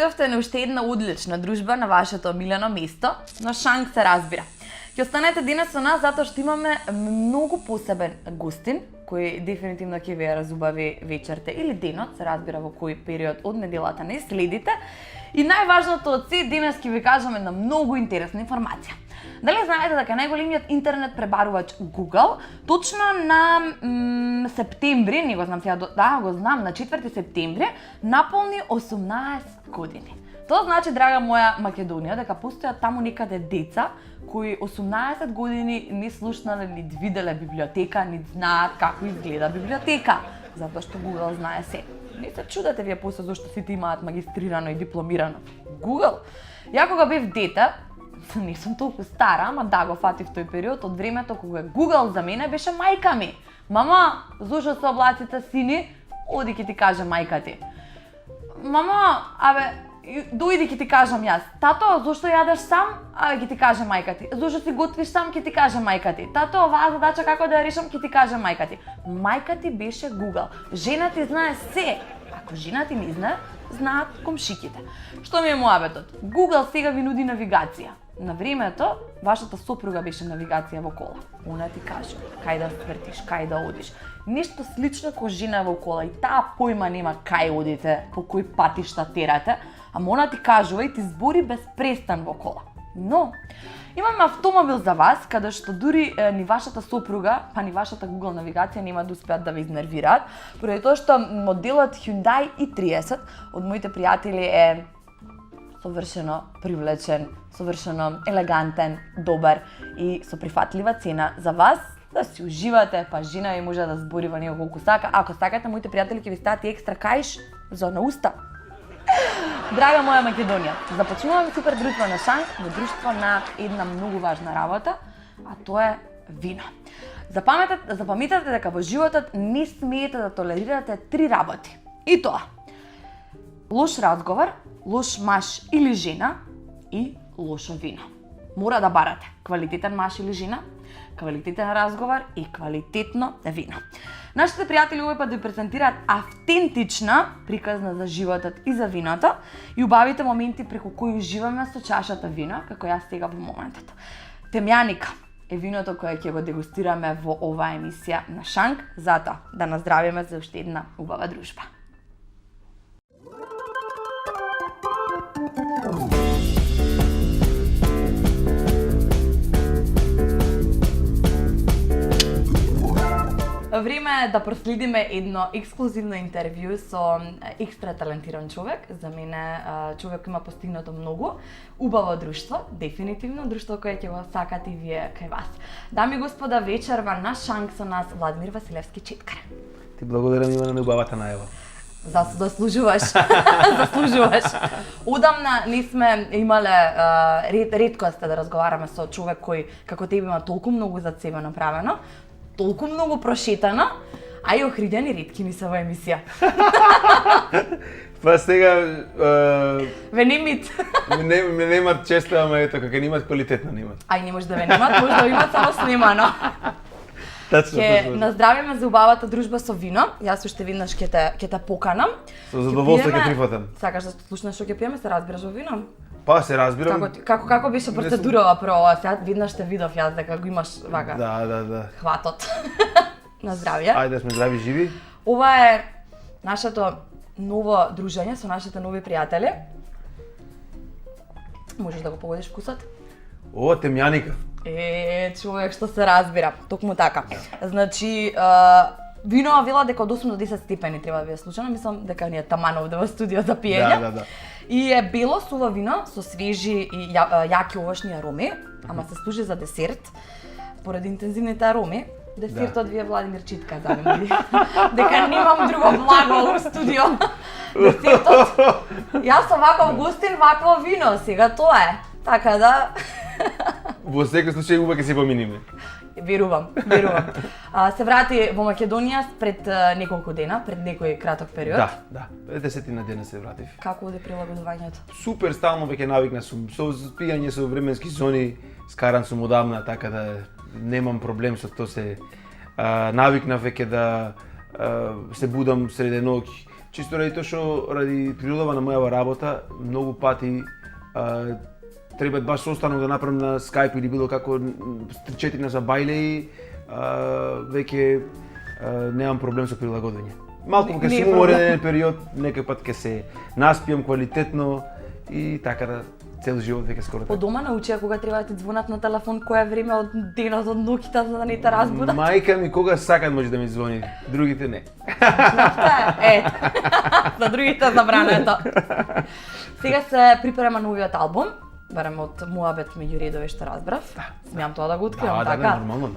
дојдовте на уште една одлична дружба на вашето омилено место, на Шанк се разбира. Ќе останете денес со нас затоа што имаме многу посебен гостин, кој дефинитивно ќе ве разубави вечерте или денот, се разбира во кој период од неделата не следите. И најважното од се, денес ќе ви кажам една многу интересна информација. Дали знаете дека најголемиот интернет пребарувач Google точно на септември, не го знам сега, го знам, на 4 септември, наполни 18 години. Тоа значи, драга моја Македонија, дека постојат таму некаде деца кои 18 години не слушнале, ни виделе библиотека, ни знаат како изгледа библиотека, затоа што Google знае се. Не се чудете вие после зашто сите имаат магистрирано и дипломирано. Google. Ја кога бев дете, не сум толку стара, ама да, го фатив тој период од времето кога Google за мене беше мајка ми. Мама, зошто се облаците сини? Оди ќе ти каже мајка ти. Мама, дојди ќе ти кажам јас. Тато, зошто јадеш сам? Ќе ти каже мајка ти. Зошто си готвиш сам? Ќе ти каже мајка ти. Тато, оваа задача како да ја решам? Ќе ти каже мајка ти. Мајка ти беше Google. Жена ти знае се. Ако жена ти не знае, знаат комшиките. Што ми е муабетот? Google сега ви нуди навигација. На времето, вашата сопруга беше навигација во кола. Она ти каже кај да свртиш, кај да одиш. Нешто слично како жена во кола и таа појма нема кај одите, по кои патишта терате, ама она ти кажува и ти збори без престан во кола. Но, имаме автомобил за вас, каде што дури ни вашата сопруга, па ни вашата Google навигација нема да успеат да ве изнервираат, поради тоа што моделот Hyundai i30 од моите пријатели е совршено привлечен, совршено елегантен, добар и со прифатлива цена за вас, да си уживате, па жена ви може да збори во него колку сака. Ако сакате, моите пријатели ќе ви стават и екстра каиш за на уста. Драга моја Македонија, започнуваме супер друштво на Шанк, во друштво на една многу важна работа, а тоа е вино. Запаметете дека во животот не смеете да толерирате 3 работи. И тоа: лош разговор, лош маж или жена и лошо вино. Мора да барате квалитетен маж или жена, квалитетен разговор и квалитетно вино. Нашите пријатели овој пат ви презентираат автентична приказна за животот и за виното и убавите моменти преку кои уживаме со чашата вино, како јас сега во моментот. Темјаника е виното кое ќе го дегустираме во оваа емисија на Шанк, затоа да наздравиме за уште една убава дружба. Време е да проследиме едно ексклузивно интервју со екстра талентиран човек. За мене човек кој има постигнато многу. Убаво друштво, дефинитивно друштво кое ќе го сакате и вие кај вас. Дами и господа, вечерва на Шанк со нас Владимир Василевски Четкар. Ти благодарам, Ивана, на убавата најава. Заслужуваш. Заслужуваш. Одамна не сме имале ретко сте да разговараме со човек кој како тебе има толку многу за себе направено, толку многу прошетано, а и охридени ретки ми се во емисија. Па сега... Ве немит. Ме немат често, ама ето, како немат квалитетно немат. Ај не може да ве немат, може да имат само снимано. Тачно, Ќе наздравиме за убавата дружба со вино. Јас уште веднаш ќе те поканам. Со задоволство ќе прифатам. Сакаш да слушнеш што ќе пиеме, се разбираш во вино? Па се разбирам. Како беше процедурава прво? Сега веднаш те видов јас дека го имаш вака. Да. Хватот. На здравје. Ајде да сме здрави живи. Ова е нашето ново дружење со нашите нови пријатели. Можеш да го погодиш вкусот? О, темјаника. Човек што се разбира, токму така. Значи, вино вела дека од 8 до 10 степени треба да биде случајно, мислам дека ни е таман овде во студио за пиење. Да. И е бело суво вино со свежи и јаки овошни ароми, ама се служи за десерт. Поради интензивните ароми, десертот ви е Владимир Читка, замени. Дека немам друго благо во студио. Десертот. Јас со ваков гостин, вакво вино, сега тоа е. Така да... Во секој случај убаво ќе се поминиме. Верувам. Се врати во Македонија пред неколку дена, пред некој краток период. Да. 10 дена се вратив. Како оде прилагодувањето? Супер, стално веќе навикна сум. Со спијање со временски зони, скаран сум одамна, така да немам проблем со тоа се навикнав веќе да се будам среде ноќ, чисто ради тоа што ради природава на мојава работа многу пати треба баш состанок да направам на Skype или било како 3-4 на за бајле и веќе немам проблем со прилагодување. Малку ке сум уморен еден период, некој пат ке се наспиам квалитетно и така да цел живот веќе скоро. По дома научија кога треба да ти звонат на телефон, кое време од денот, од ноќта за да не те разбудат? Мајка ми кога сакат може да ми звони, другите не. За другите забрането. Сега се припрема новиот албум, барем од муабет меѓу редови што разбрав. Смеам тоа да го откривам, така? Да, нормално.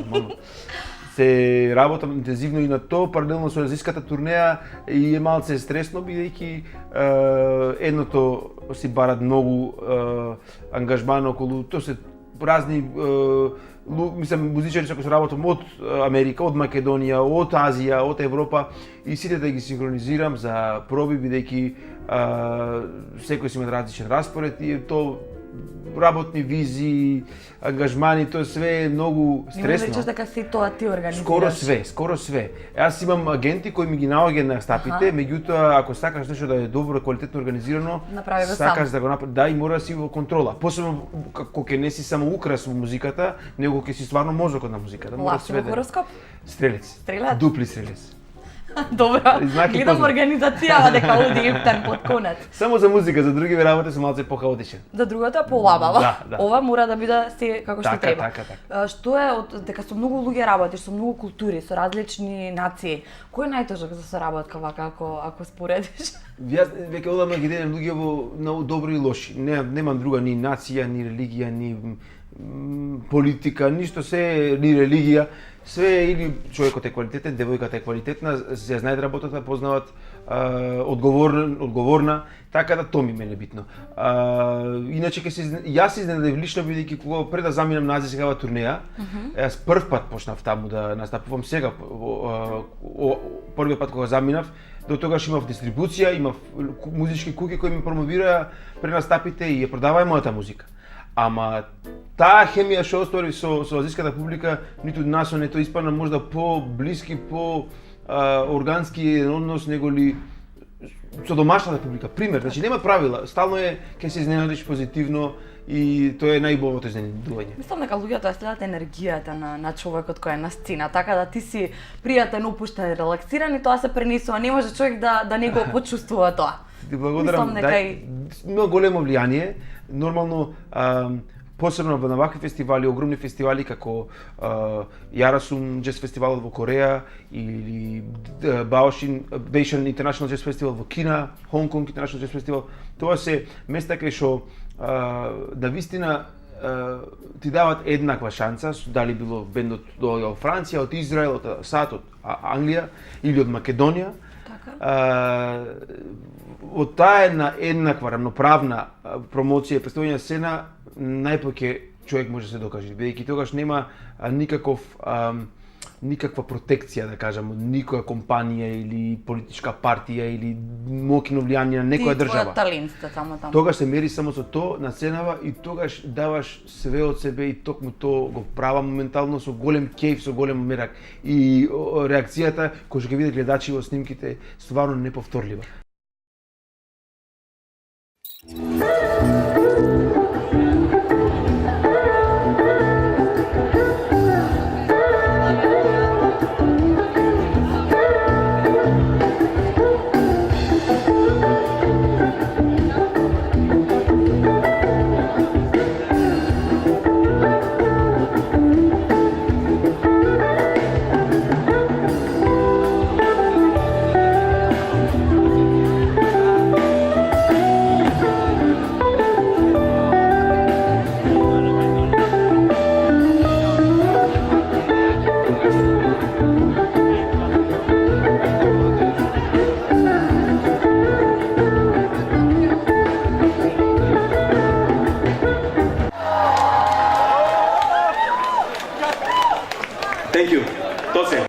Се работам интензивно и на тоа, паралелно со азиската турнеја и е малце стресно бидејќи едното си барат многу ангажман околу тоа се разни музичари со кои се работам од Америка, од Македонија, од Азија, од Европа и сите да ги синхронизирам за проби бидејќи секој си има различен распоред и тоа работни визии, ангажмани, тоа све е многу стресно. Не речеш дека си тоа ти организираш? Скоро све. Јас имам агенти кои ми ги наоѓаат на стапите, меѓутоа ако сакаш нешто да е добро, квалитетно организирано, сакаш да го направиш, да и мора да си во контрола. Посебно кога ќе не си само украс во музиката, него ќе си стварно мозокот на музиката. Мора све да. Хороскоп? Стрелец. Дупли стрелец. Добро, гледам организацијава дека оди ептен под конец. Само за музика, за други работи сум малце похаотичен. За другото е полабаво. Да. Ова мора да биде се како што треба. Така. Што е од дека со многу луѓе работиш, со многу култури, со различни нации. Кој е најтежок за соработка вака ако споредиш? Јас веќе одамна ги делам луѓе во многу добри и лоши. Немам друга ни нација, ни религија, ни политика, ништо се ни религија. Све или човекот е квалитетен, девојката е квалитетна, се знае да работата, познават одговорна, така да тоа ми мене битно. Иначе јас изненадев лично бидејќи кога пред да заминам на азискава турнеја, јас прв пат почнав таму да настапувам сега, првиот пат кога заминав, до тогаш имав дистрибуција, имав музички куќи кои ми промовираа пред настапите и ја продаваа мојата музика. Ама таа хемија што оствари со азиската публика, ниту нас не тоа испадна можда по-блиски, по-органски однос него ли со домашната публика. Пример, значи нема правила, стално е ќе се изненадиш позитивно и тоа е најубавото изненадување. Мислам дека луѓето следат енергијата на човекот кој е на сцена, така да ти си пријатен, опуштен, релаксиран и тоа се пренесува, не може човек да не го почувствува тоа. Ти благодарам, има големо влијание. Нормално, посебно на вакви фестивали, огромни фестивали како Ярасум Джаз фестивалот во Кореја или Баошин Интернашнал Джаз фестивал во Кина, Хонг Конг Интернашнал Джаз фестивал, тоа се места кај што навистина ти дават еднаква шанса, дали било бендот од Франција, од Израел, од САД, од Англија или од Македонија. Од таа еднаква, рамноправна промоција и представување на сцена, најпоќе човек може да се докаже, бидејќи тогаш нема никаква протекција, да кажам, од никоја компанија или политичка партија или моќно влијание на некоја држава. Ти твојот талент сте само таму. Тогаш се мери само со тоа на сценава и тогаш даваш све од себе и токму тоа го права моментално со голем кејф, со голем мерак и реакцијата која ќе видат гледачи во снимките стварно неповторлива. Thank you. Tose.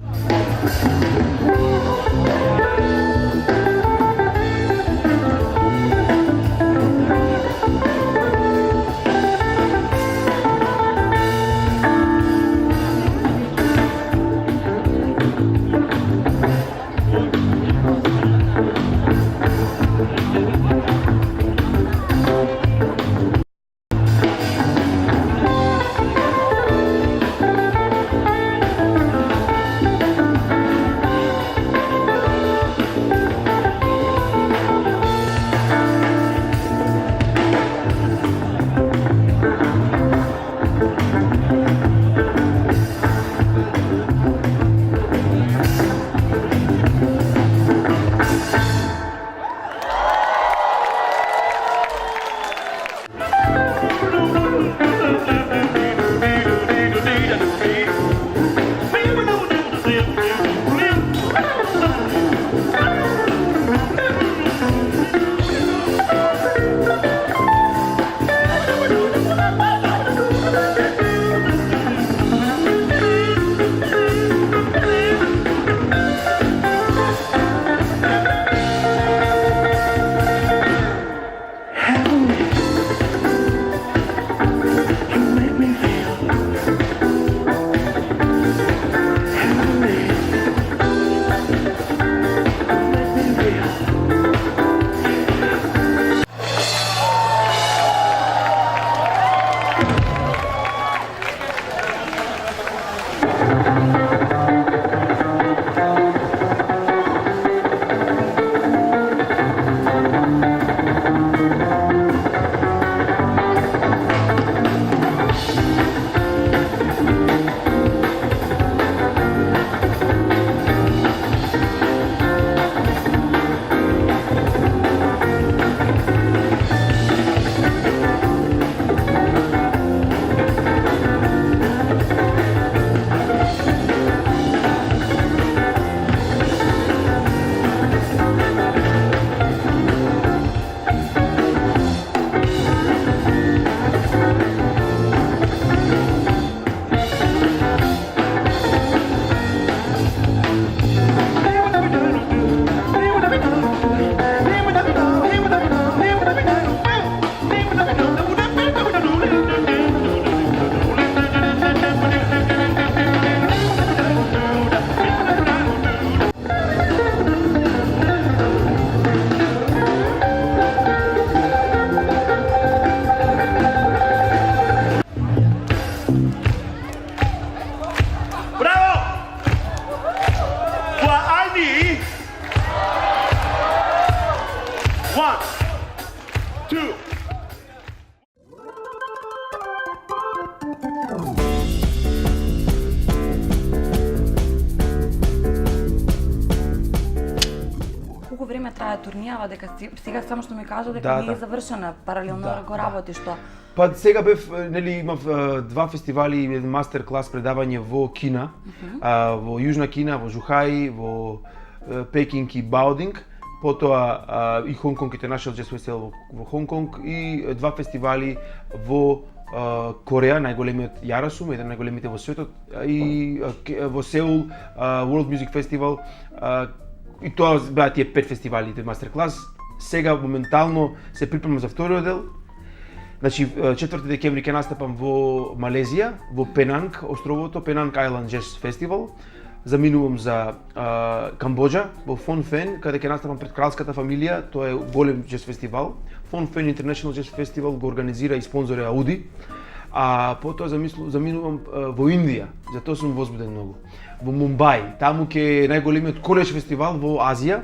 време трае турнијава, дека сега само што ми кажа дека Да, не е да. завршена, паралелно Да, го работи што. Па сега бев, нели, имав два фестивали и еден мастер клас предавање во Кина, во Јужна Кина, во Жухаи, во Пекинг и Баодинг, потоа и Хонг Конг International Jazz Festival во Хонг Конг и два фестивали во Кореја, најголемиот Јарасум, еден најголемите во светот, и во Сеул World Music Festival, и тоа беа тие 5 фестивали, мастер клас. Сега моментално се припремам за вториот дел. Значи 4 декември ќе настапам во Малезија, во Пенанг островото, Пенанг Island Jazz Festival. Заминувам за Камбоџа, во Фон Фен, каде ќе настапам пред кралската фамилија, тоа е голем джез фестивал. Фон Фен International Jazz Festival го организира и спонзор е Ауди. А потоа заминувам во Индија, за тоа сум возбуден многу. Во Мумбај, таму ќе е најголемиот колеж фестивал во Азија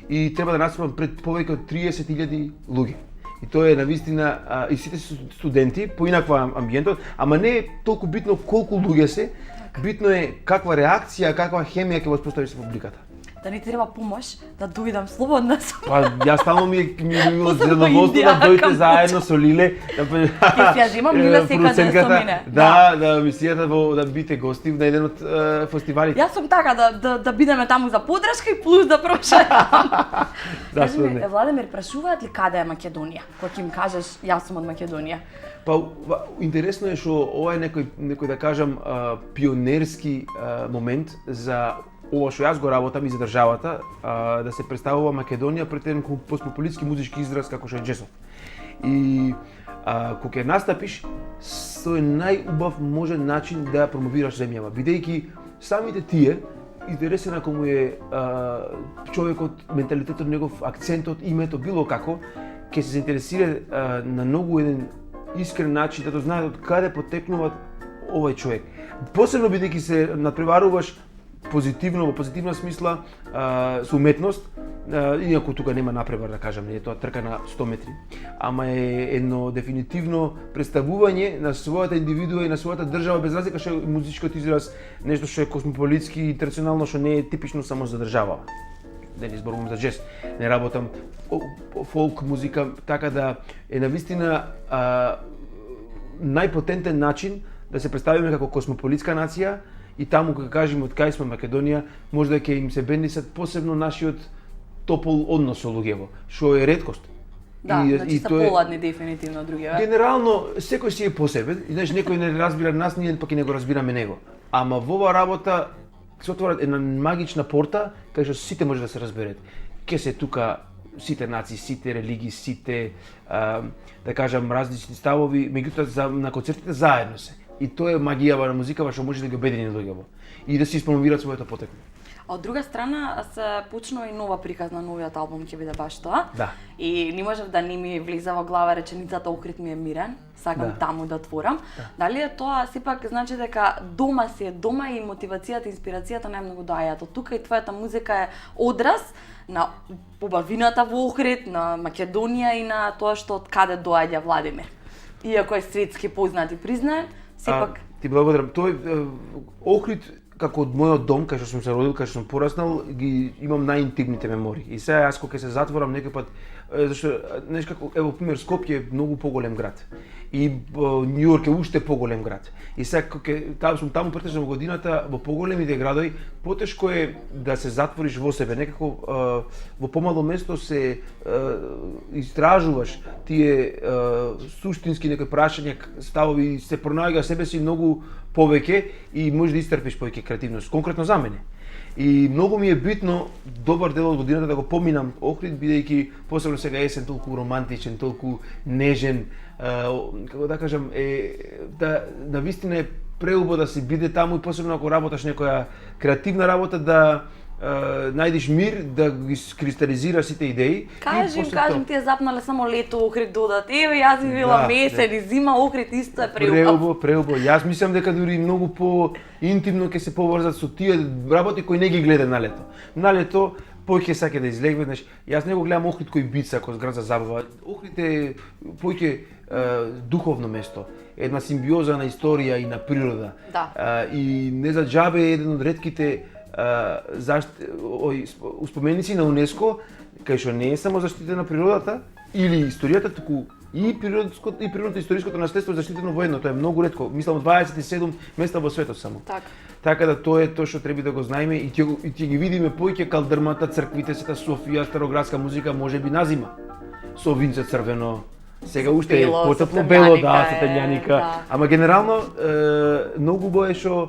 и треба да настапам пред повеќе од 30.000 луѓе. И тоа е навистина, и сите се студенти, поинаква амбиентот, ама не е толку битно колку луѓе се, битно е каква реакција, каква хемија ќе воспостави со публиката. Да ни треба помош да дојдам слободна сум. Па јас стално ми е било Посебно задоволство Индија, да дојдете Камбоџа. заедно со Лиле. Ќе си ја земам Лиле секаде со мене. Да, мисијата во да бидете гости на еден од фестивалите. Јас сум така да бидеме таму за подршка и плюс да прошетам. Кажи ми, не. Владимир, прашуваат ли каде е Македонија? Кога ќе им кажеш јас сум од Македонија? Па интересно е што ова е некој да кажам пионерски момент за ова што јас го работам и за државата, да се представува Македонија пред еден космополитски музички израз како што е джесот. И кога ќе настапиш, тоа е најубав можен начин да промовираш земјава, бидејќи самите тие интересен ако му е човекот, менталитетот негов, акцентот, името, било како, ќе се заинтересира на многу еден искрен начин да знаат од каде потекнува овој човек. Посебно бидејќи се надпреваруваш позитивно, во позитивна смисла, со уметност, иако тука нема напревар, да кажам, не е тоа трка на 100 метри, ама е едно дефинитивно представување на својата индивидуа и на својата држава, без разлика што е музичкиот израз нешто што е космополитски и традиционално, што не е типично само за држава. Да не зборувам за джез, не работам фолк музика, така да е навистина најпотентен начин да се представиме како космополитска нација и таму кога кажеме од кај сме Македонија, можда ќе им се бенесат посебно нашиот топол однос со луѓево, што е реткост. Да, значи се поладни дефинитивно од другиве. Генерално секој си е посебен, и знаеш некој не разбира нас, ние пак и не го разбираме него. Ама во оваа работа се отвора една магична порта кај што сите може да се разберат. Ке се тука сите нации, сите религии, сите да кажам различни ставови, меѓутоа на концертите заедно се. И тоа е магијава на музикава што може да ги обедини луѓето и да се испромовираат своето потекло. А од друга страна се почнува и нова приказна, новиот албум ќе биде баш тоа. Да. И не можев да не ми влиза во глава реченицата Охрид ми е мирен, сакам Да. таму да творам. Да. Дали е тоа сепак значи дека дома си е дома и мотивацијата, инспирацијата најмногу доаѓаат од тука и твојата музика е одраз на убавината во Охрид, на Македонија и на тоа што од каде доаѓа Владимир. Иако е светски познат и признаен, сепак Ти благодарам. Тој Охрид како од мојот дом, кај што сум се родил, кај што сум пораснал, ги имам најинтимните мемории. И сега јас кога ќе се затворам некој пат, зашто знаеш како ево пример Скопје е многу поголем град. И Њујорк е уште поголем град. И сега кога сум таму претежно во годината, во поголемите градови, потешко е да се затвориш во себе. Некако во помало место се истражуваш тие суштински некои прашања, ставови, се пронаоѓа себе си многу повеќе и може да истрпиш повеќе креативност, конкретно за мене. И многу ми е битно добар дел од годината да го поминам Охрид, бидејќи посебно сега есен толку романтичен, толку нежен, како да кажам, да навистина е преубаво да се биде таму и посебно ако работаш некоја креативна работа да најдеш мир, да ги кристализираш сите идеи. Кажем ти е запнале само лето Охрид додат. Еве јас ви вела месец и зима Охрид исто е преубав. Преубав. Јас мислам дека дури многу по интимно ќе се поврзат со тие работи кои не ги гледа на лето. На лето поќе саке да излегне, знаеш, јас не го гледам Охрид кој бица, кој град за забава. Охрид е поќе духовно место, една симбиоза на историја и на природа. Да. И не за џабе е еден од ретките успоменици на УНЕСКО, кај што не е само заштитена природата или историјата, туку и природното историското наследство е заштитено воедно. Тоа е многу ретко. Мислам 27 места во светот само. Така. Така да тоа е тоа што треба да го знаеме и ќе ги видиме поиќе калдрмата, црквите, сета Софија, староградска музика, можеби назима. Со винце црвено. Сега уште е бело, потопло со бело, темјаника со е, темјаника. да. Ама генерално многу убаво е што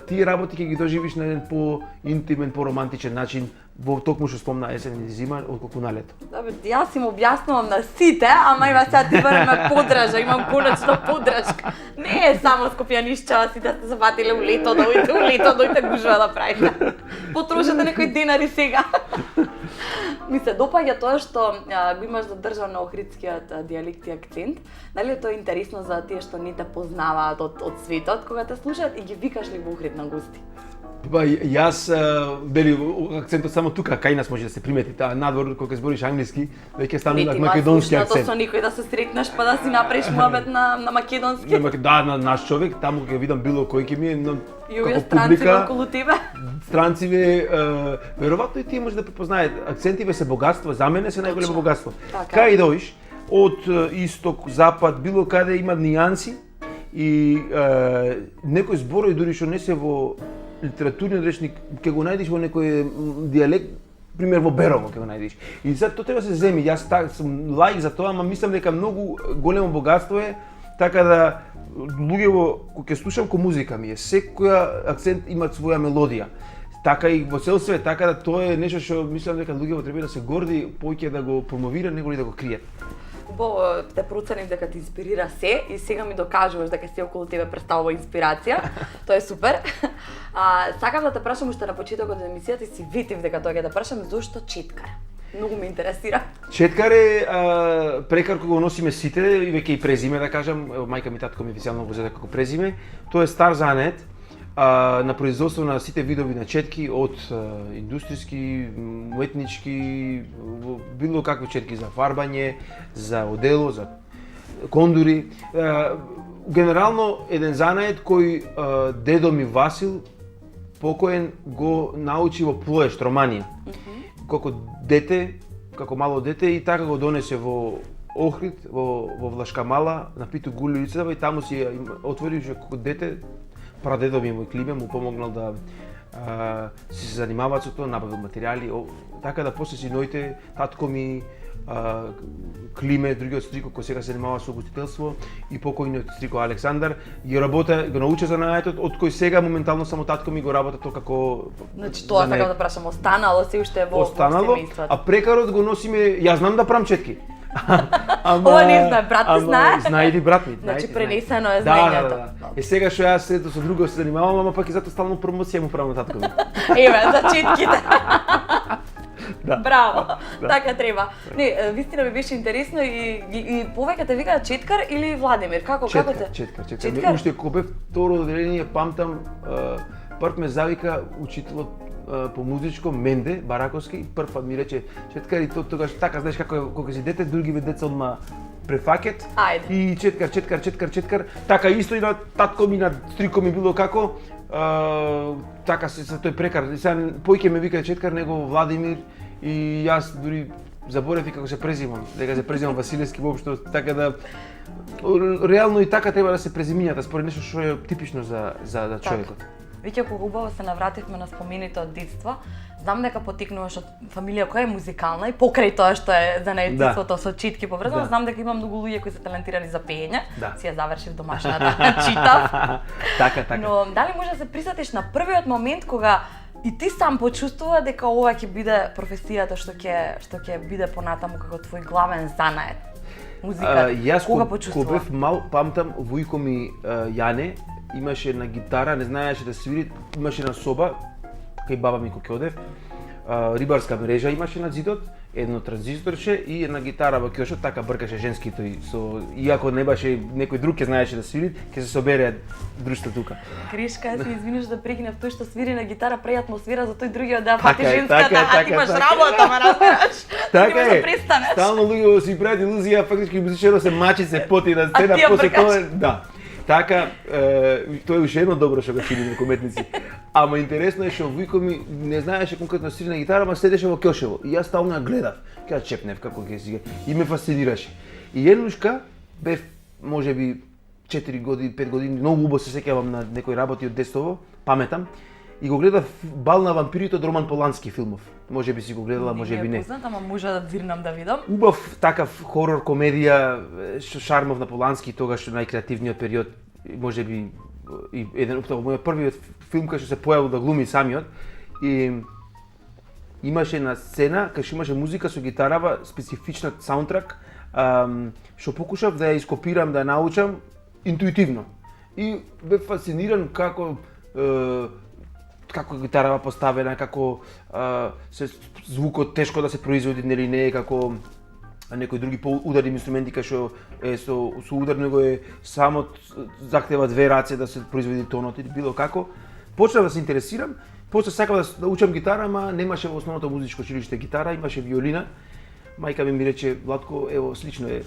тие работи ќе ги доживиш на еден по-интимен, по-романтичен начин во токму што спомна есен и зима, отколку на лето. Да, бе, јас им објаснувам на сите, ама има сега ти ме подража, имам конечно подрачка. Не е само Скопјанишчава, сите сте зафатиле у лето, дојте гужва да правите. Потрошете некои денари сега. Ми се допаѓа тоа што го имаш задржан на охридскиот дијалект и акцент. Дали е тоа интересно за тие што не те познаваат од светот, кога те слушаат и ги викаш ли во Охрид на гости? Па јас дели акцентот само тука кај нас може да се примети, таа надвор кога збориш англиски, веќе станува македонски акцент. Со никој да се сретнеш па да си направиш муабет на македонски. Да, на наш човек, таму ќе видам било кој ќе ми е И овие странци околу тебе. Странциве, веројатно и тие може да препознаат. Акцентиве се богатство, за мене се најголемо богатство. Така. Кај доиш, од исток, запад, било каде има нијанси и некои зборови дури што не се во литературниот речник, ќе го најдеш во некој дијалект, пример во Берово ќе го најдеш. И сега тоа треба да се земи. Јас сум лаик за тоа, ама мислам дека многу големо богатство е, така да луѓево кога ќе слушам ко музика ми е, секоја акцент има своја мелодија. Така и во цел свет, така да тоа е нешто што мислам дека луѓево треба да се горди, поќе да го промовира, него ли да го кријат. Убаво те проценив дека ти инспирира се и сега ми докажуваш дека се околу тебе представува инспирација. Тоа е супер. Сакам да те прашам уште на почетокот на емисијата и си ветив дека тоа ќе те прашам зошто четкар. Многу ме интересира. Четкар е прекар кога го носиме сите, и веќе и презиме да кажам, мајка ми татко ми официјално го зеде како презиме. Тоа е стар занет на производство на сите видови на четки, од индустријски, уметнички, било какви четки за фарбање, за одело, за кондури. Генерално еден занет кој дедо ми Васил покоен го научи во Плоешт, Романија. Како дете, како мало дете и така го донесе во Охрид, во Влашка Мала, на Питу Гули улицата и таму си отвори уште како дете. Прадедо ми во Климе му помогнал да се занимаваат со тоа, набавил материјали, така да после синоите, татко ми, Климе, другиот стрико кој сега се занимава со гостителство и покојниот стрико Александар, го научи занаетот, од кој сега моментално само татко ми го работа тоа како Значи тоа сакам да прашам, останало се уште во семејството. А прекарот го носиме, јас знам да правам четки. Ова не знае, брат ти знае? Знае и брат ми. Значи пренесено е знаењето. Да. И сега што јас ето со друго се занимавам, ама пак и затоа стално промоција му правам на татко ми. Еве, за четките. Да. Браво, така треба. Не, вистина ми беше интересно и повеќе те викаат Четкар или Владимир? Како те? Четкар. Уште кога бев второ одделение, памтам, прв ме завика учителот по музичко Менде Бараковски, прв пат ми рече Четкар и тогаш така знаеш како кога си дете, другиве деца одма префакет. Ајде. И Четкар. Така исто и на татко ми, на стрико ми било како. Така се тој прекар. Сега поиќе ме вика Четкар, него Владимир и јас дури заборев и како се презимам, дека се презимам Василевски воопшто, така да реално и така треба да се презимињата според нешто што е типично за човекот. Веќе кога убаво се навративме на спомените од детство, знам дека потикнуваш од фамилија која е музикална и покрај тоа што е за најдетството со читки поврзано, знам дека има многу луѓе кои се талентирани за пеење. Си ја завршив домашната, читав. Така. Но дали може да се присетиш на првиот момент кога и ти сам почувствува дека ова ќе биде професијата што ќе биде понатаму како твој главен занает? Музиката. Јас кога кога бев мал, памтам вујко ми Јане имаше на гитара, не знаеше да свири, имаше на соба кај баба ми кога одев. Рибарска мрежа имаше на зидот, едно транзисторче и една гитара во кјошот, така бркаше женски тој со иако не баше некој друг ќе знаеше да свири, ќе се собере друштво тука. Кришка, јас се извинувам да прекинав тој што свири на гитара прави атмосфера за тој другиот да фати женската, а ти имаш работа, ма разбираш. Така е. Да престанеш. Стално луѓе си прават илузија, фактички музичарот се мачи, се поти на сцена, после тоа, да. Така, тоа е уште едно добро што го чини на кометници. Ама интересно е што вујко ми не знаеше конкретно свири на гитара, ама седеше во ќошево. И јас стално гледав. Ќе чепнев како ќе си. И ме фасцинираше. И еднушка бев можеби 4 години, 5 години, многу убаво се сеќавам на некои работи од детство, паметам. И го гледав Бал на вампирите од Роман Полански филмов. Можеби си го гледала, можеби не. Не познат, ама може да дзирнам да видам. Убав такав хорор комедија што шармов на Полански, тогаш најкреативниот период, можеби и еден од мојот првиот филм кај што се појавил да глуми самиот. И имаше на сцена кај што имаше музика со гитарава, специфична саундтрак, што покушав да ја ископирам, да ја научам интуитивно. И бев фасциниран како гитарава поставена, како се звукот тешко да се произведи, нели не е како некои други поударни инструменти кај што е со удар, него е само захтева две раце да се произведи тонот или било како. Почнав да се интересирам, после сакав да учам гитара, ама немаше во основното музичко училиште гитара, имаше виолина. Мајка ми рече, Владко, ево слично е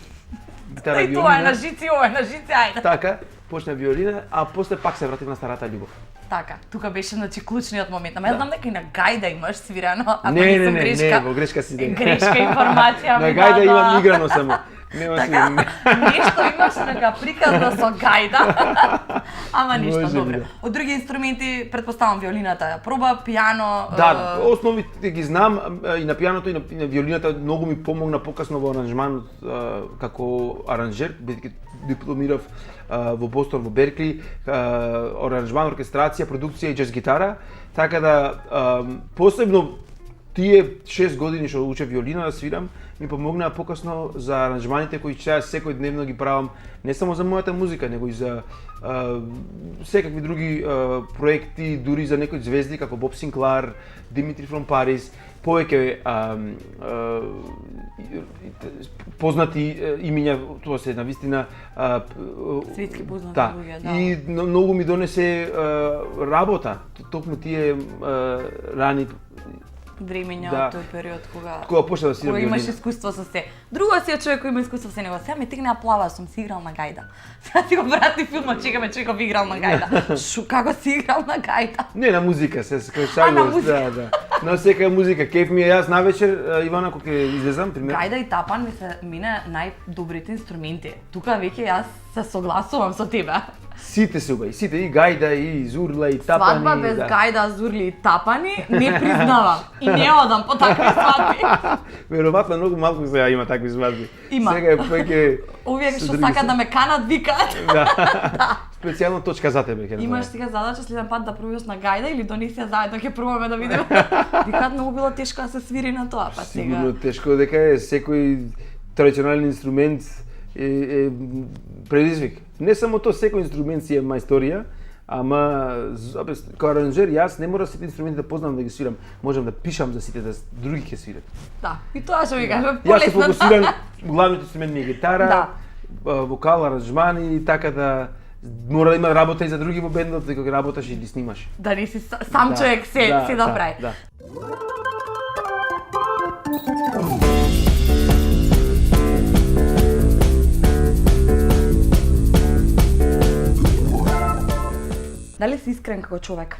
гитара и виолина. И тоа е на жици, ова е на жици, ајде. Така, почна виолина, а после пак се вратив на старата љубов. Така, тука беше клучниот момент. Ама јас знам дека и на гајда имаш свирено, ако не сум грешка. Не, во грешка си дека. Грешка информација ми ми гајда имам играно само. Нема така, нешто имаш нека приказна со гајда. Ама ништо, добро. Од други инструменти, претпоставам виолината ја проба, пијано. Да, основите ги знам и на пијаното и на виолината многу ми помогна покасно во аранжманот како аранжер, бидејќи дипломирав во Бостон, во Беркли, аранжман, оркестрација, продукција и џез гитара, така да посебно тие 6 години што учев виолина да свирам, ми помогнаа покасно за аранжманите кои сега секојдневно ги правам не само за мојата музика, него и за секакви други проекти, дури за некои звезди како Боб Синклар, Димитри фром Парис, повеќе познати имиња, тоа се навистина светски познати луѓе, да. И многу ми донесе работа, токму тие рани времења да. од тој период кога почна да свирам виолина. Кога имаш виолина. искуство со се. Друго си е човек кој има искуство со се него. Сега ме тегна плава, сум си играл на гајда. Сега ти го врати филмот, чекаме човеков играл на гајда. Како си играл на гајда? Не на музика, се на шалувам, музика. да. На секоја музика, кеф ми е јас навечер, Ивана, кога ќе излезам, пример. Гајда и тапан ми се мине најдобрите инструменти. Тука веќе јас се согласувам со тебе. Сите се убави, сите, и гајда, и зурла, и тапани. Свадба без гајда, зурли и тапани не признавам. И не одам по такви свадби. Веројатно многу малку сега има такви свадби. Има. Сега е повеќе Овие што сакаат да ме канат, викаат. Да. Специјално точка за тебе ќе. Имаш сега задача следен пат да пробаш на гајда или донеси ја заедно ќе пробаме да видиме. Викаат многу било тешко да се свири на тоа, па сега. Сигурно тешко дека е секој традиционален инструмент е предизвик. Не само тоа, секој инструмент си е мајсторија, ама како аранжер јас не мора сите инструменти да познам да ги свирам, можам да пишам за сите да други ќе свират. Да, и тоа што ви кажам, Јас се полесно. фокусирам, главниот инструмент ми е гитара, Да. вокал, аранжмани и така да мора да има работа и за други во бендот, дека кога работаш и ги снимаш. Да не си сам човек се да прави. Да. Дали си искрен како човек?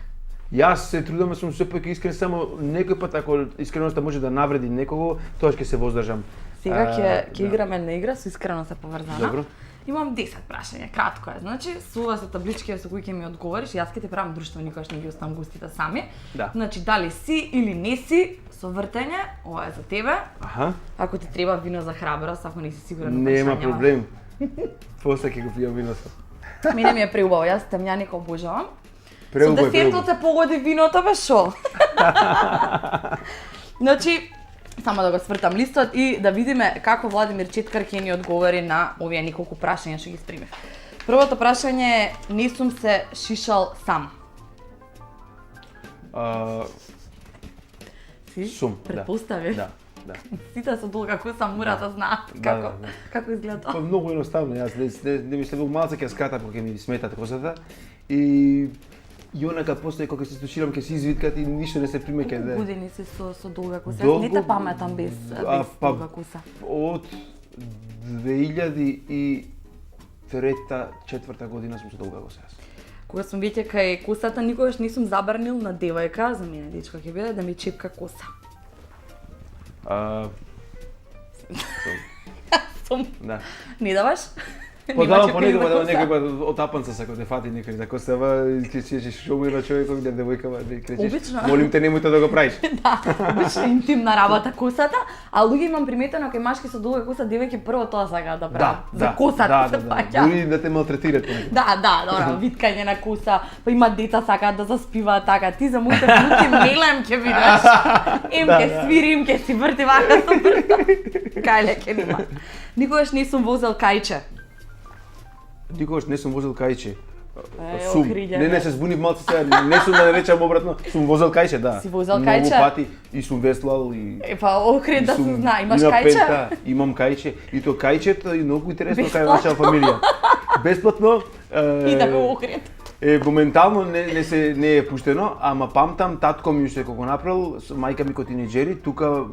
Јас се трудам да сум сепак искрен, само некој пат ако искреноста може да навреди некого, тоа ќе се воздржам. Сега ќе да. играме на игра со искреност е поврзана. Добро. Имам 10 прашања, кратко е. Значи, со ова се таблички со кои ќе ми одговориш, јас ќе ти правам друштво, никогаш не ги оставам гостите сами. Да. Значи, дали си или не си со вртење, ова е за тебе. Аха. Ако ти треба вино за храброст, ако не си сигурен во Нема прашањава. проблем. После ќе го пијам виното. Мене ми е преубаво, јас темњаника обожавам. Преубаво Со е, десертот се погоди виното, бе шо? Значи, само да го свртам листот и да видиме како Владимир Четкар ќе ни одговори на овие неколку прашања што ги спремив. Првото прашање е: не сум се шишал сам. Си? Сум, да. Предпоставив. Да, да. Сите со долга коса мора да знаат Да, да. како изгледа Па тоа. многу едноставно, јас не мислам многу малце ќе скратам кога ќе ми сметат косата и онака после кога се стуширам ќе се извиткат и ништо не се примеќе да. Години си со долга коса. Долго- Не те паметам без па, долга коса. Од 2000 и трета, четврта година сум со долга коса јас. Кога сум веќе кај косата, никогаш не сум забранил на девојка, за мене дечко ќе биде да ми чепка коса. Сум. Да. Не даваш? Подавам понекога да некој отапанца сака да фати некој за косава, ќе шо му на човекот да девојкава да кречеш. Обично. Молим те немојте да го правиш. Да, обично интимна работа косата, а луѓе имам приметено кај машки со долга коса, девојки прво тоа сакаат да прават. За косата се фаќа. Дури да те малтретират понекогаш. Да, добро, виткање на коса, па има деца сакаат да заспиваат така. Ти за моите внуки мелем ќе видиш. Им ќе свири, им ќе си врти вака супер. Кај леке нема. Никогаш не сум возел кајче. Никогаш не сум возел кајче. Охриѓа. Не се збунив малце сега, не сум да речам обратно, сум возел кајче, да. Си возел Многу кајче? пати и сум веслал и Па охрид да се зна, имаш има кајче? пента, имам кајче и то кајчето е многу интересно кај нашава фамилија. Бесплатно. И да го охрид. Моментално не е пуштено, ама памтам татко ми уште кога го направил, мајка ми кој тинеџери, тука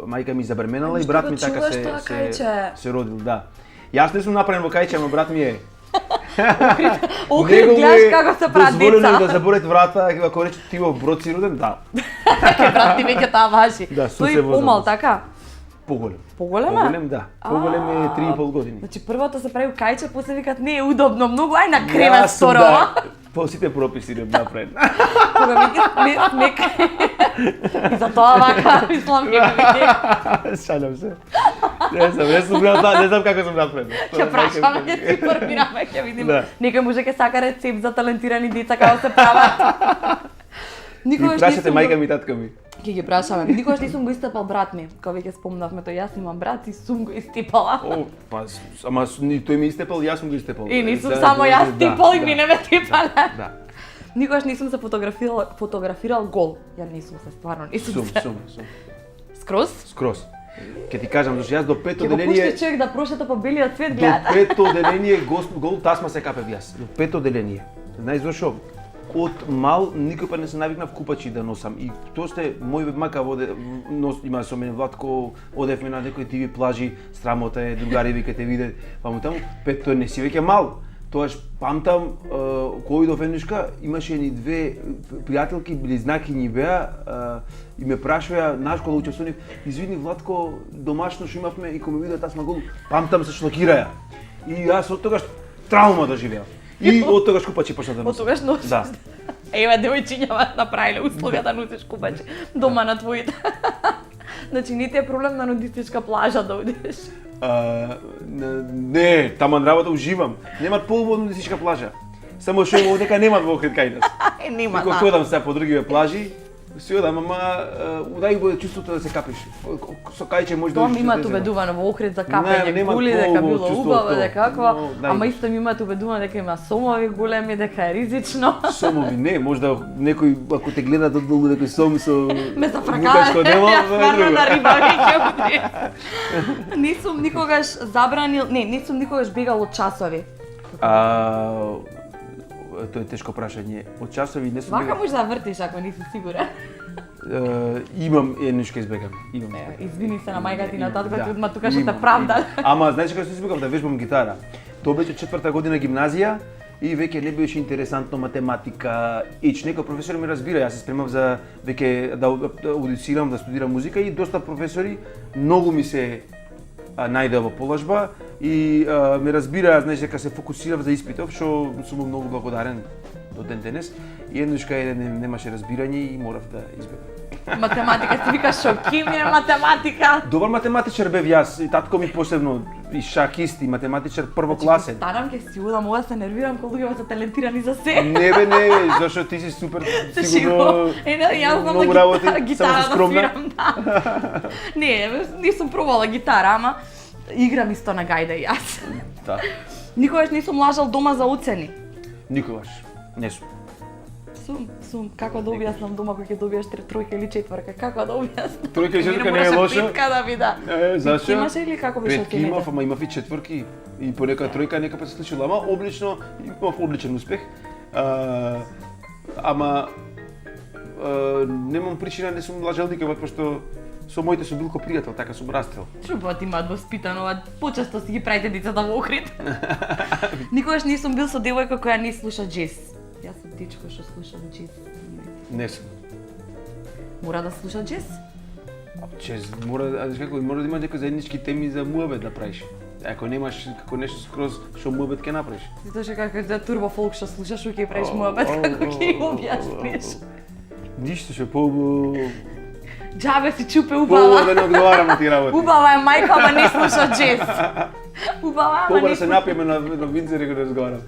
мајка ми забременала и Што брат го ми така чуваш тоа кајче? се родил, да. Јас не сум направен во кајче, ама брат ми е. Охрид, Него му гледаш е како се прават дозволено деца. да заборет врата, ако рече ти во Брод си роден, да. Ке брат ти веќе таа важи. Да, Тој се возам. помал така. Поголем. Поголема? Поголем, да. Поголем е 3,5 години. Значи првото се прави кајче, после викат не е удобно многу, ај на кревет Јас сум, сторова. да, по сите прописи не направен. Кога веќе смек. И за тоа вака, мислам ќе ме види. Шалам се. Не сум гледал тоа, не знам како сум направен. Ќе прашаме, ќе си формираме, ќе видиме. Да. Некој може ќе сака рецепт за талентирани деца како се прават. Ми Никогаш прашате не сум мајка ми и татка ми. Ќе ги прашаме. Никогаш не сум го истепал брат ми. Кога веќе спомнавме тоа, јас имам брат и сум го истепала. О, па, ама тој ми истепал, јас сум го истепал. И не сум Сега, само јас да, типал и да, мене ме типале. Да. Никогаш не сум се фотографирал гол. Ја не сум се стварно, не сум се. Сум. Скроз? Скроз. Ќе ти кажам, зашто јас до пето Ќе го деление... пушти човек да прошета по белиот цвет, До гледате. пето деление гол тасма се капев јас. До пето деление. Знаеш зашо? Од мал никој па не се навикнав купачи да носам и тоа сте мој мака има со мене Владко, одевме на некои диви плажи, срамота е, другари вика те виде, па му таму пето не си веќе мал. Тоаш памтам кој до Венешка имаше ни две пријателки, близнаки ни беа и ме прашуваја на школа учествував, извини Владко, домашно што имавме и кога ме видеа тасма гол, памтам се шлокираја. И јас од тогаш траума доживеав. И од тогаш купачи почна да Од носам. тогаш носиш. Да. Еве девојчињава направиле услуга да носиш купачи дома на твоите. Значи не ти е проблем на нудистичка плажа да одиш. Не, таман работа уживам. Немат полубодна нудистичка плажа. Само што дека немат во Охрид кај нас. Нема. Кога одам сега по другиве плажи, си одам, ама удај го чувството да се капиш. Со кајче може да Тоа одиш ми имаат да убедувано во Охрид за Не, капење нема гули, тоа дека убаво било чувство убаво, тоа. дека каква, Но, ама најде. исто ми имаат убедувано дека има сомови големи, дека е ризично. Сомови, не, можда некој ако те гледа долу некој сом со Ме вукачко зафракава, дело, јас тоа е стварно друго. на риба веќе удри. Не сум никогаш забранил, не сум никогаш бегал од часови. Тоа е тешко прашање. Од часови не сум Вака бегал. можеш да вртиш ако не си сигурен. Имам еднашка избегам. Имам. Извини се на мајка ти и на татко Да, ти одма тука што те имам, правдале. имам. Ама знаеш како се избегав да вежбам гитара. Тоа беше четврта година гимназија и веќе не беше интересантно математика. Некој професор ми разбира, јас се спремав за веќе да аудицирам, да студирам музика и доста професори многу ми се најдеа во положба и ме разбира, знаеш, дека се фокусирав за испитов, што сум многу благодарен до ден денес. И еднашка немаше разбирање и морав да избегам. Математика, ти викаш шо, химија, математика. Добар математичар бев јас, и татко ми посебно, и шахист, и математичар првокласен. Станам ке си удам, ова се нервирам кога луѓето се талентирани за се. Не бе, не, зашто ти си супер, Се сигурно јас знам многу да работи, гитара само да си скромна. свирам, да. Не сум пробала гитара, ама играм исто на гајда и јас. Да, Никогаш не сум лажал дома за оцени. никогаш, не сум. Сум, како да објаснам дома кога ќе добиеш тројка или четврка, како да објаснам? Тројка или четврка не е Мораше лошо. петка да бида. Зашо? Имаше или како беше Петки имав, оценете? ама имав и четврки. И понекад тројка нека пат се случила, ама облично имав одличен успех. Ама немам причина, не сум лажал никога, пошто со моите со билко пријател, така сум растел. Чубот имаат воспитано, ова почесто си ги правите децата во Охрид. Никогаш не сум бил со девојка која не слуша джез. Јас сум дечко што слуша джез. Не сум. Мора да слуша джез? Чез мора, мора да има некои заеднички теми за муабет да правиш. Ако немаш како нешто скроз што муабет ќе направиш. Затоа што како да турбо фолк што слушаш, ќе правиш муабет, како ќе им објасниш. Ништо што по Џабе си чупе да убава. не одговарам на ти работи. Убава е мајка, ама не слуша джез. Убава, ама Побара не се слуша. напиеме на винцер и го разговарам.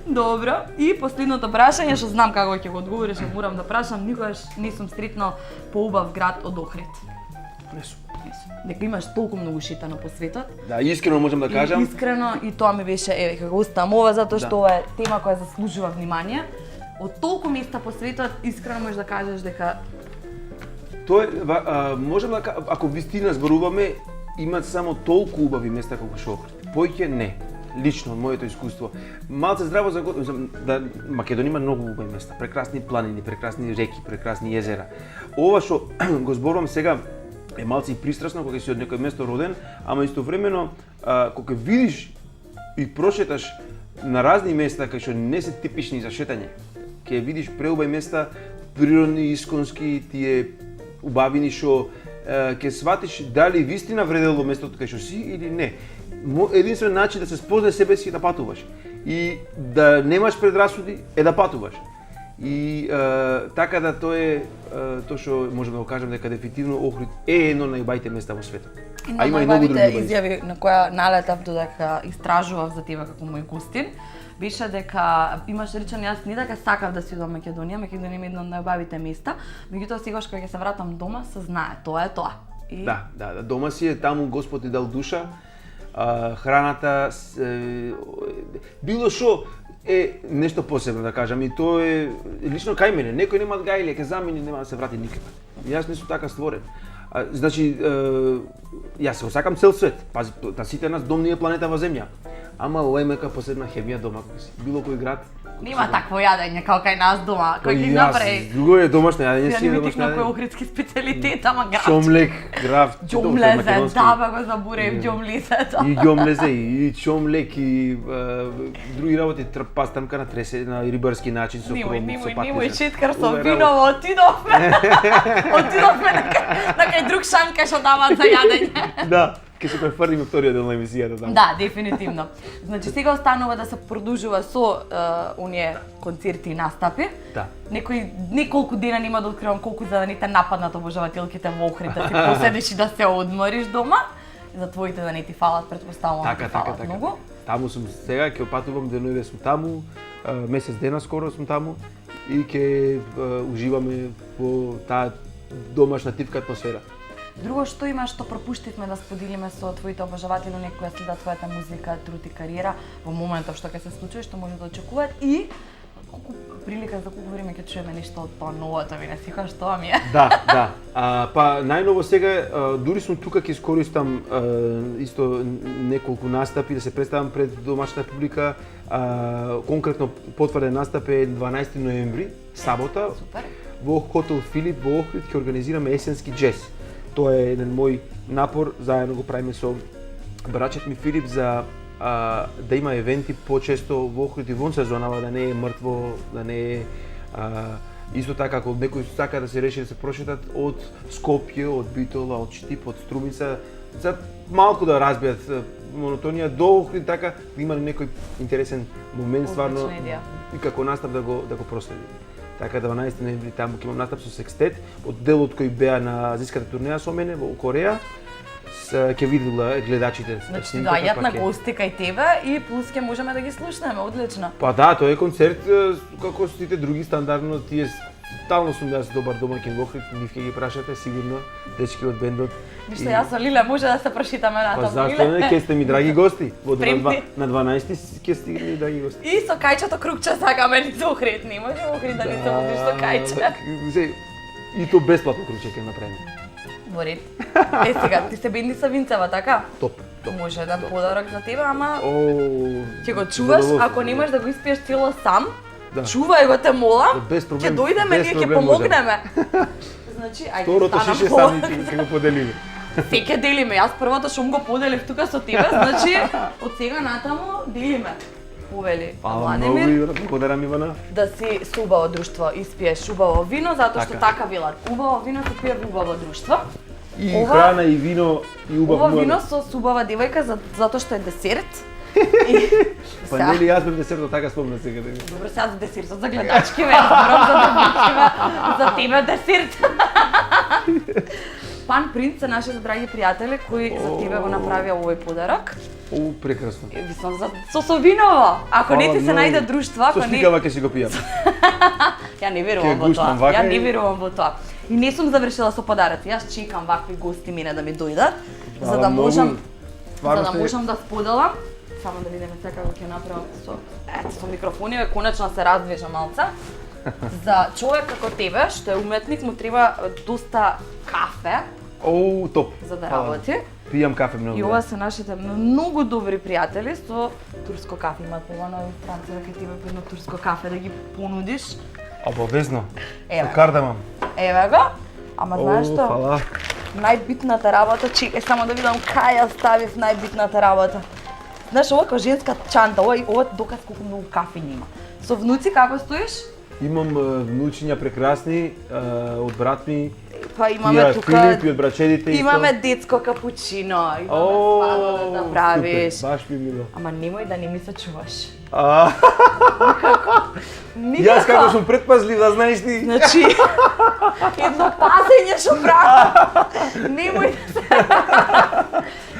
Добро. И последното прашање што знам како ќе го одговориш, но морам да прашам, никогаш не сум сретнал поубав град од Охрид. Не сум. Дека имаш толку многу шетано по светот. Да, искрено можам да И кажам. искрено и тоа ми беше еве како оставам ова затоа што ова е тема која заслужува внимание. Од толку места по светот искрено можеш да кажеш дека Тоа е, можам да ако вистина зборуваме, имаат само толку убави места колку што Охрид. Поќе не. Лично од моето искуство. Малце здраво за да Македонија има многу убави места, прекрасни планини, прекрасни реки, прекрасни езера. Ова што го зборувам сега е малце и пристрасно кога си од некој место роден, ама истовремено кога видиш и прошеташ на разни места кај што не се типични за шетање, ќе видиш преубави места, природни, исконски, тие убавини што ќе сватиш дали вистина вредело местото кај што си или не. Единствен начин да се спознаеш себе си е да патуваш. И да немаш предрасуди е да патуваш. И така да тоа е тоа што можеме да го кажеме дека дефинитивно Охрид е едно од најубавите места во светот. Една од најубавите изјави на која налетав додека истражував за тебе како мој гостин, беше дека имаш речено јас не дека сакав да си одам во Македонија, Македонија е едно од најубавите места, меѓутоа сегаш кога ќе се вратам дома, се знае, тоа е тоа. И... Да, дома си е, таму Господ ти дал душа, храната, било што е нешто посебно да кажам и тоа е лично кај мене, некој нема гајле, ќе замини, нема да се врати никаде. Јас не сум така створен. Значи, јас го сакам цел свет, пази, на сите нас дом не е планета во земја. Ама ова е мека посебна хемија дома кога си. Било кој град. Нема такво јадење како кај нас дома, кој ги направи. Друго е домашно јадење Ја си не ми домашно тикна кој јадење. охридски специјалитет, ама граф. Чомлек, граф, Ѓомлезе, да бе го заборев ѓомлезето. И ѓомлезе, и чомлек, и други работи, пастрамка на тресе, на рибарски начин со кром, со патизан. Немој четкар со виново, отидовме. Отидовме на кај друг шанка што даваат за јадење. Да, ќе се префрлиме вториот дел на емисијата таму. Да, дефинитивно. Значи сега останува да се продолжува со оние концерти и настапи. Да. Неколку дена нема да откривам колку за да не те нападнат обожавателките во Охрид, да си поседиш и да се одмориш дома. За твоите да не ти фалат, претпоставувам да ти фалат многу. Таму сум сега, ќе патувам денови сум таму, месец дена скоро сум таму и ќе уживаме во таа домашна тивка атмосфера. Друго што има што пропуштивме да споделиме со твоите обожаватели, некоја следа твојата музика, труд и кариера во моментов што ќе се случи, што може да очекуваат и колку прилика за колку време ќе чуеме нешто од тоа новото, ви не секогаш тоа ми е. Да. Па најново сега, дури сум тука ќе искористам исто неколку настапи да се представам пред домашната публика. Конкретно потврден настап е 12 ноември, сабота. Супер. Во хотел Филип во Охрид ќе организираме есенски џез. Тоа е еден мој напор, заедно го правиме со брачет ми Филип за да има евенти почесто во Охрид и вон сезонава, да не е мртво, да не е исто така ако некој сака да се реши да се прошетат од Скопје, од Битола, од Штип, од Струмица, за малку да разбијат монотонија до Охрид, така да има некој интересен момент стварно и како настап да го проследи. Така 12 ноември таму ќе имам настап со секстет, од делот кој беа на азиската турнеја со мене во Кореја. Ќе видела гледачите. Значи доаѓаат на гости кај тебе и плюс ќе можеме да ги слушнеме, одлично. Па да, тоа е концерт како сите други стандардно, тие стално сум јас добар домаќин во Охрид, нив ќе ги прашате сигурно, дечки од бендот. Ништо јас со Лиле може да се прошитаме натаму. Па зашто не, ќе сте ми драги гости. На 12 ќе стигне драги гости. И со кајчето кругче сакаме ни со Охрид, не може во Охрид да не се водиш со кајче. И то бесплатно кругче ќе направиме. Во ред. Сега, ти се бенди со Винцева, така? Топ. Може еден подарок за тебе, ама ќе го чуваш, задоволство. ако не можеш да го испиеш цело сам, Да. чувај го те молам, Без проблем. ќе дојдеме, ние ќе помогнеме. значи, ајде Второто станам шише по- сами ќе го поделиме. Секе делиме, јас првото шум го поделив тука со тебе, значи од сега натаму делиме. Повели Владимир, Многу благодарам Ивана. да си со убаво друштво испиеш убаво вино, затоа што така велат. Убаво вино се пие во убаво друштво. И Ова- храна, и вино, и убав Ова муабет. вино со убава девојка затоа што е десерт. Па нели јас бев десертот, така спомна сега да ми. Добро, сега за десертот, за гледачки ме зборам за десертиве, за тебе десерт. Пан Принц се нашите драги пријатели кои за тебе го направија овој подарок. О, прекрасно. И мислам со виново. Ако не ти се Фала најде многу. друштво, Со ако не стикава ќе си го пијам. Ја не верувам Ќе во тоа. гушнам вака Ја не и- верувам во тоа. И не сум завршила со подароци. Јас чекам вакви гости мине да ми дојдат, за Фала да многу. можам Стварно за да сте- можам да споделам. Само да видиме сега како ќе направам со микрофони, конечно се раздвижа малце. За човек како тебе, што е уметник, му треба доста кафе О, топ. за да Фала. работи. Пијам кафе многу. И ова се нашите многу добри пријатели со турско кафе. Имаат повано странци дека ти по едно турско кафе да ги понудиш. Обавезно. Еве. Со кардамам. Еве го. Ама знаеш О, што? фала. Најбитната работа, чекај само да видам кај ја ставив најбитната работа. Знаеш, ова како женска чанта, ова доказ колку многу кафе има. Со внуци како стоиш? Имам внучиња прекрасни од брат ми. Па имаме Тија тука Филип и од брачедите исто. имаме детско капучино, имаме О, сладолед да правиш. супер, баш ми мило. Ама немој да не ми се чуваш. А, јас како сум предпазлив, да знаеш ти. Значи, едно пазење што правам. Немој да се...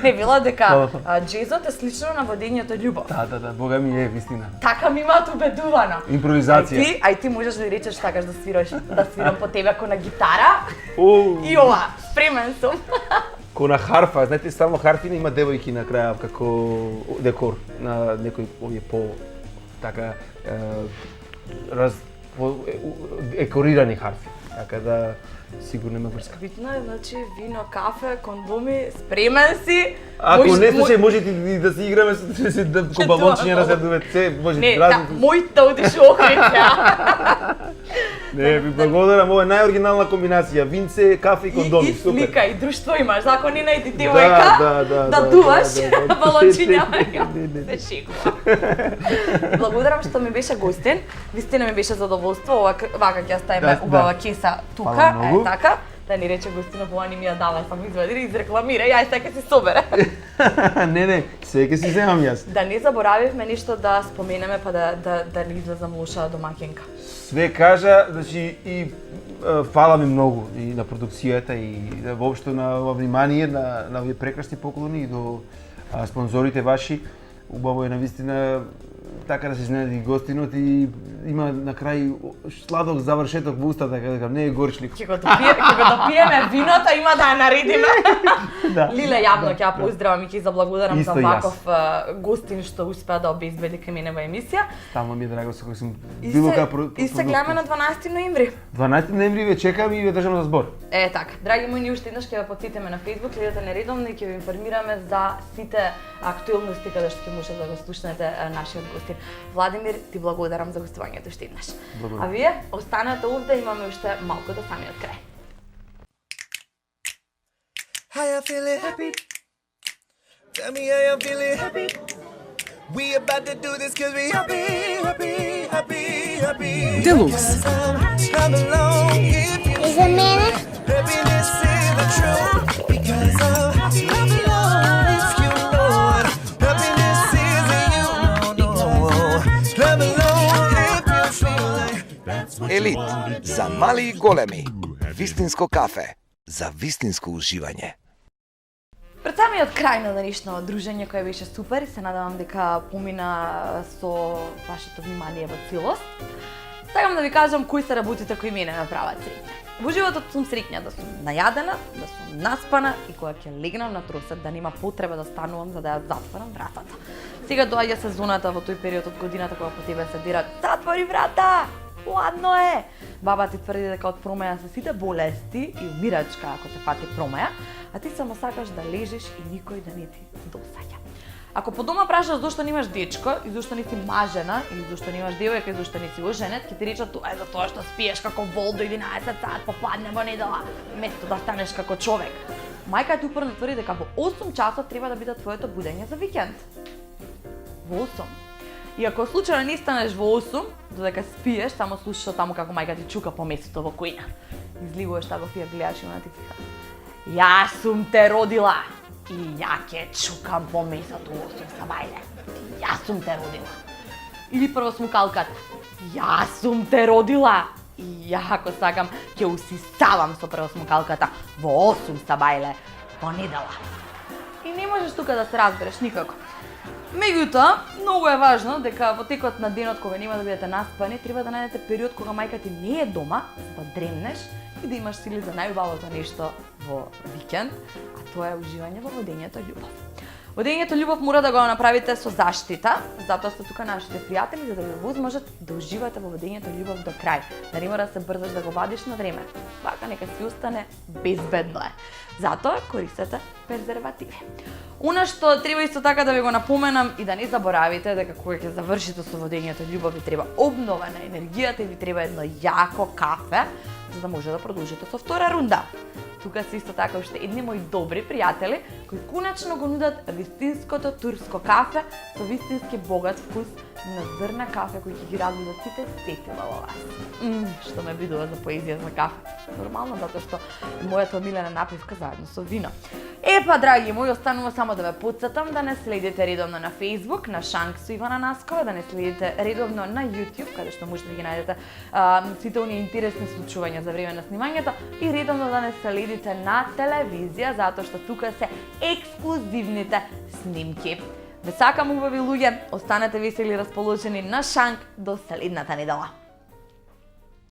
Не, вела дека джезот е слично на водењето љубов. Да, бога ми е вистина. Така ми имаат убедувано. Импровизација. Ај ти можеш да ми речеш сакаш да свирам по тебе ако на гитара. О, И ова, спремен сум. ко на харфа, знаете, само харфина има девојки на краја како декор на некои овие по така екорирани харфи. Така да сигурно има врска. Битно е, значи, вино, кафе, кондоми, спремен си. Ако Можеш- не слушај, може ти да си играме ко балончиња на се се може Не, разни. мојта одиш охриќа. Не, ви благодарам, ова е најоригинална комбинација, винце, кафе и кондоми, И супер. слика, и друштво имаш, за ако не најди девојка, да дуваш балончиња. Се шегува. Благодарам што ми беше гостин. Вистина ми беше задоволство. Вака ќе ја ставиме Да, убава да. кеса тука, Фала многу. така. Да ни рече гостина, ова не ми ја давај, па ми извади и изрекламира, ја сега си собере. Не, сега ќе си земам јас. Да не заборавивме ништо да споменеме, па да не излезам лоша домакинка. Све кажа, значи и фала ми многу и на продукцијата и воопшто на ова внимание на овие прекрасни поклони и до спонзорите ваши. Убаво е навистина така да се изненади гостинот и има на крај сладок завршеток во устата, така да не е горчлик. Ќе го допиеме виното, има да ја наредиме. Да. Лиле, јавно ќе ја поздравам и ќе заблагодарам Исто за и ваков гостин што успеа да обезбеди кај мене во емисија. Тамо ми е драго со кој сум И било се, кај и се гледаме на 12 ноември. 12 ноември ве чекам и ве држам за збор. Е, така. Драги мои, ние уште еднаш ќе ве потсетиме на Facebook, следете нередовно и ќе ве информираме за сите актуелности каде што ќе можете да го слушнете нашиот гостин. Владимир, ти благодарам за гостувањето уште еднаш. Благодарам. А вие останете овде, имаме уште малку до самиот крај. How you feeling happy? Tell me how you feeling happy. We about to do this cause we happy, happy, happy, happy. Deluxe. Come along if you Is a minute? happiness is the truth. Because come along if you know it. Happiness is a you. No. Come along if you feel like Елит за мали и големи. Вистинско кафе за вистинско уживање. Пред самиот крај на денешно дружење кое беше супер, се надевам дека помина со вашето внимание во целост. Сакам да ви кажам кои се работите кои мене ме прават среќна. Во животот сум среќна да сум најадена, да сум наспана и кога ќе легнам на тросет да нема потреба да станувам за да ја затворам вратата. Сега доаѓа сезоната во тој период од годината кога по тебе се дират "Затвори врата! Ладно е!" Баба ти тврди дека од промеја се сите болести и умирачка ако те фати промеја, а ти само сакаш да лежиш и никој да не ти досаѓа. Ако по дома прашаш зошто немаш дечко и зошто не си мажена или зошто немаш девојка и зошто не си оженет, ќе ти речат тоа е затоа што спиеш како вол до 11 сат попладне во недела, место да станеш како човек. Мајка ти упорно тврди дека во 8 часот треба да биде твоето будење за викенд. Во 8. И ако случајно не станеш во 8, додека спиеш, само слушаш таму како мајка ти чука по место во кујна. Изливуваш тако фија гледаш и она ти вика: "Јас сум те родила и ја ќе чукам по месото во 8 сабајле. Јас сум те родила." Или прво смукалката: "Јас сум те родила и ја ако сакам ќе усисавам со прво смукалката во 8 сабајле во недела." И не можеш тука да се разбереш никако. Меѓутоа, многу е важно дека во текот на денот кога нема да бидете наспани, треба да најдете период кога мајка ти не е дома, за да дремнеш и да имаш сили за најубавото нешто во викенд, а тоа е уживање во водењето љубов. Водењето љубов мора да го направите со заштита, затоа сте тука нашите пријатели за да ви возможат да уживате во водењето љубов до крај. Да не мора да се брзаш да го вадиш на време. Вака нека си остане безбедно е. Затоа користете презервативи. Она што треба исто така да ви го напоменам и да не заборавите дека кога ќе завршите со водењето љубов ви треба обнова на енергијата и ви треба едно јако кафе за да може да продолжите со втора рунда. Тука се исто така уште едни мои добри пријатели кои конечно го нудат вистинското турско кафе со вистински богат вкус на зрна кафе кои ќе ги радуват сите сетила во вас. Што ме бидува за поезија за кафе. Нормално, затоа што е мојата омилена напивка заедно со вино. Епа, драги мои, останува само да ве потсетам да не следите редовно на Facebook, на Шанк со Ивана Наскова, да не следите редовно на YouTube, каде што можете да ги најдете сите оние интересни случувања за време на снимањето и редовно да не следите на телевизија, затоа што тука се ексклузивните снимки. Ве сакам, убави луѓе, останете весели и расположени на Шанк до следната недела.